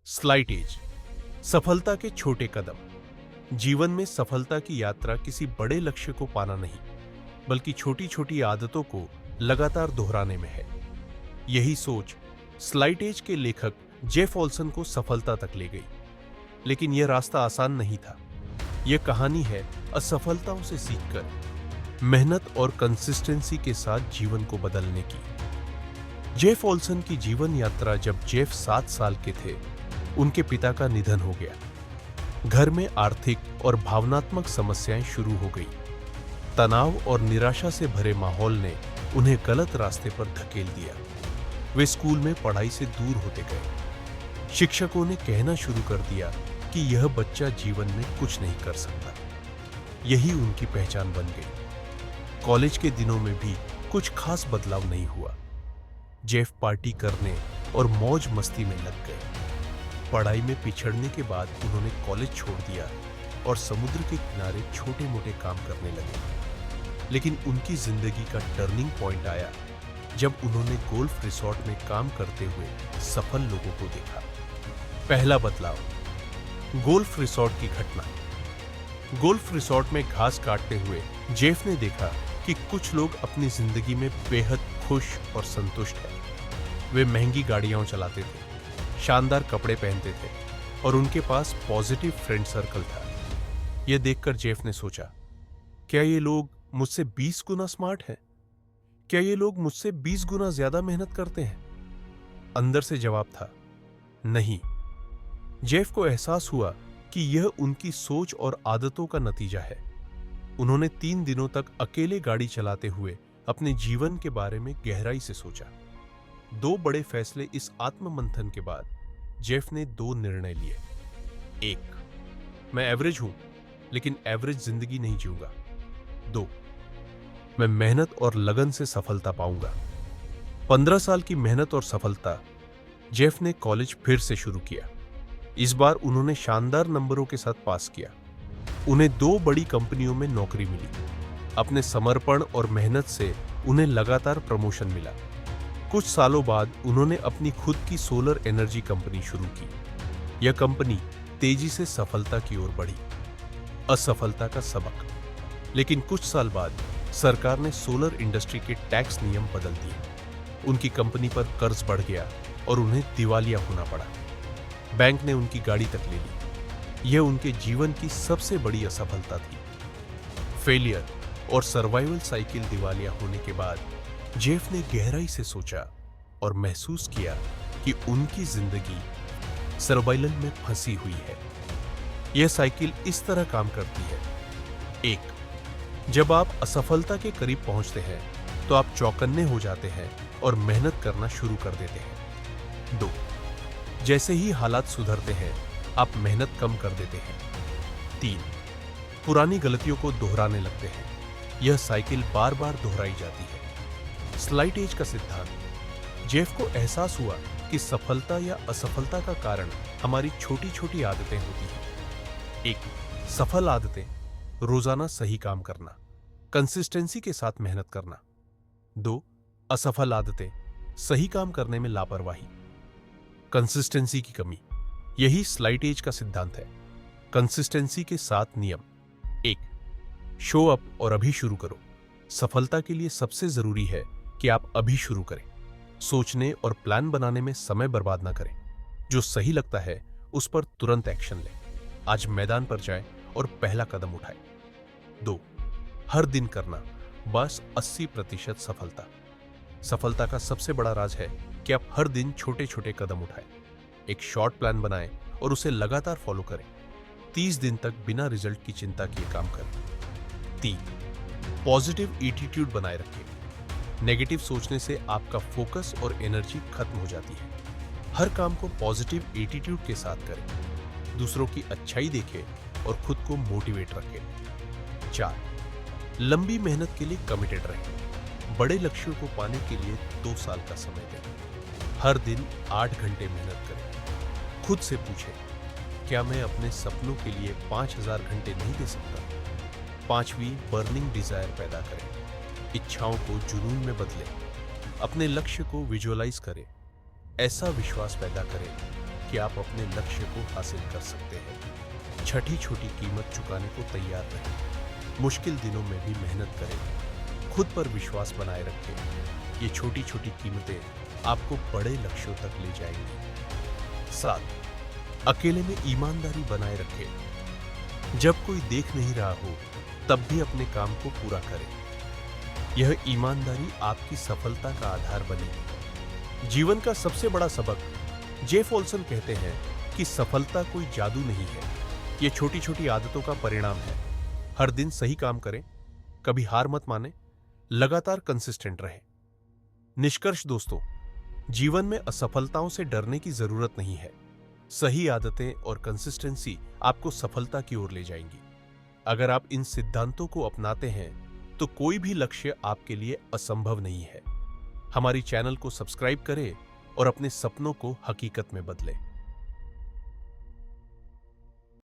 Slight as, सफलता के छोटे कदम। जीवन में सफलता की यात्रा किसी बड़े लक्ष्य को पाना नहीं, बल्कि छोटी छोटी आदतों को लगातार दोहराने में है। यही सोच स्लाइट एज के लेखक जेफ ऑल्सन को सफलता तक ले गई। लेकिन यह रास्ता आसान नहीं था। यह कहानी है असफलताओं से सीखकर मेहनत और कंसिस्टेंसी के साथ जीवन को बदलने की। जेफ ऑल्सन की जीवन यात्रा। जब जेफ 7 साल के थे, उनके पिता का निधन हो गया। घर में आर्थिक और भावनात्मक समस्याएं शुरू हो गई। तनाव और निराशा से भरे माहौल ने उन्हें गलत रास्ते पर धकेल दिया। वे स्कूल में पढ़ाई से दूर होते गए। शिक्षकों ने कहना शुरू कर दिया कि यह बच्चा जीवन में कुछ नहीं कर सकता। यही उनकी पहचान बन गई। कॉलेज के दिनों में भी कुछ खास बदलाव नहीं हुआ। जेफ पार्टी करने और मौज मस्ती में लग गए। पढ़ाई में पिछड़ने के बाद उन्होंने कॉलेज छोड़ दिया और समुद्र के किनारे छोटे मोटे काम करने लगे। लेकिन उनकी जिंदगी का टर्निंग पॉइंट आया जब उन्होंने गोल्फ रिसॉर्ट में काम करते हुए सफल लोगों को देखा। पहला बदलाव, गोल्फ रिसॉर्ट की घटना। गोल्फ रिसॉर्ट में घास काटते हुए जेफ ने देखा कि कुछ लोग अपनी जिंदगी में बेहद खुश और संतुष्ट हैं। वे महंगी गाड़ियां चलाते थे, शानदार कपड़े पहनते थे और उनके पास पॉजिटिव फ्रेंड सर्कल था। यह देखकर जेफ ने सोचा, क्या ये लोग मुझसे 20 गुना स्मार्ट हैं? क्या ये लोग मुझसे 20 गुना ज्यादा मेहनत करते हैं? अंदर से जवाब था, नहीं। जेफ को एहसास हुआ कि यह उनकी सोच और आदतों का नतीजा है। उन्होंने 3 दिनों तक अकेले गाड़ी चलाते हुए अपने जीवन के बारे में गहराई से सोचा। 2 बड़े फैसले। इस आत्ममंथन के बाद जेफ ने 2 निर्णय लिए। 1, मैं एवरेज हूं, लेकिन एवरेज जिंदगी नहीं जीऊंगा। 2, मैं मेहनत और लगन से सफलता पाऊंगा। 15 साल की मेहनत और सफलता। जेफ ने कॉलेज फिर से शुरू किया। इस बार उन्होंने शानदार नंबरों के साथ पास किया। उन्हें 2 बड़ी कंपनियों में नौकरी मिली। अपने समर्पण और मेहनत से उन्हें लगातार प्रमोशन मिला। कुछ सालों बाद उन्होंने अपनी खुद की सोलर एनर्जी कंपनी शुरू की। यह कंपनी तेजी से सफलता की ओर बढ़ी। असफलता का सबक। लेकिन कुछ साल बाद सरकार ने सोलर इंडस्ट्री के टैक्स नियम बदल दिए। उनकी कंपनी पर कर्ज बढ़ गया और उन्हें दिवालिया होना पड़ा। बैंक ने उनकी गाड़ी तक ले ली। यह उनके जीवन की सबसे बड़ी असफलता थी। फेलियर और सर्वाइवल साइकिल। दिवालिया होने के बाद जेफ ने गहराई से सोचा और महसूस किया कि उनकी जिंदगी सर्वाइवल में फंसी हुई है। यह साइकिल इस तरह काम करती है। 1, जब आप असफलता के करीब पहुंचते हैं तो आप चौकन्ने हो जाते हैं और मेहनत करना शुरू कर देते हैं। 2, जैसे ही हालात सुधरते हैं आप मेहनत कम कर देते हैं। 3, पुरानी गलतियों को दोहराने लगते हैं। यह साइकिल बार बार दोहराई जाती है। स्लाइट एज का सिद्धांत। जेफ को एहसास हुआ कि सफलता या असफलता का कारण हमारी छोटी छोटी आदतें होती हैं। 1, सफल आदतें। रोजाना सही काम करना, कंसिस्टेंसी के साथ मेहनत करना। 2, असफल आदतें। सही काम करने में लापरवाही, कंसिस्टेंसी की कमी। यही स्लाइट एज का सिद्धांत है। कंसिस्टेंसी के साथ नियम। 1, शो अप और अभी शुरू करो। सफलता के लिए सबसे जरूरी है कि आप अभी शुरू करें। सोचने और प्लान बनाने में समय बर्बाद ना करें। जो सही लगता है उस पर तुरंत एक्शन लें। आज मैदान पर जाएं और पहला कदम उठाएं। 2, हर दिन करना, बस 80% सफलता। सफलता का सबसे बड़ा राज है कि आप हर दिन छोटे छोटे कदम उठाएं। एक शॉर्ट प्लान बनाएं और उसे लगातार फॉलो करें। 30 दिन तक बिना रिजल्ट की चिंता किए काम करें। 3, पॉजिटिव एटीट्यूड बनाए रखें। नेगेटिव सोचने से आपका फोकस और एनर्जी खत्म हो जाती है। हर काम को पॉजिटिव एटीट्यूड के साथ करें। दूसरों की अच्छाई देखें और खुद को मोटिवेट रखें। 4, लंबी मेहनत के लिए कमिटेड रहें। बड़े लक्ष्यों को पाने के लिए 2 साल का समय दें। हर दिन 8 घंटे मेहनत करें। खुद से पूछें, क्या मैं अपने सपनों के लिए 5000 घंटे नहीं दे सकता? 5वीं, बर्निंग डिजायर पैदा करें। इच्छाओं को जुनून में बदलें। अपने लक्ष्य को विजुअलाइज करें। ऐसा विश्वास पैदा करें कि आप अपने लक्ष्य को हासिल कर सकते हैं। छठी छोटी कीमत चुकाने को तैयार रहें। मुश्किल दिनों में भी मेहनत करें। खुद पर विश्वास बनाए रखें। ये छोटी छोटी कीमतें आपको बड़े लक्ष्यों तक ले जाएंगी। 7, अकेले में ईमानदारी बनाए रखें। जब कोई देख नहीं रहा हो तब भी अपने काम को पूरा करें। यह ईमानदारी आपकी सफलता का आधार बनेगी। जीवन का सबसे बड़ा सबक, जेफ ओल्सन कहते हैं कि सफलता कोई जादू नहीं है, यह छोटी छोटी आदतों का परिणाम है। हर दिन सही काम करें, कभी हार मत माने, लगातार कंसिस्टेंट रहें। निष्कर्ष दोस्तों, जीवन में असफलताओं से डरने की जरूरत नहीं है। सही आदतें और कंसिस्टेंसी आपको सफलता की ओर ले जाएंगी। अगर आप इन सिद्धांतों को अपनाते हैं तो कोई भी लक्ष्य आपके लिए असंभव नहीं है। हमारी चैनल को सब्सक्राइब करें और अपने सपनों को हकीकत में बदलें।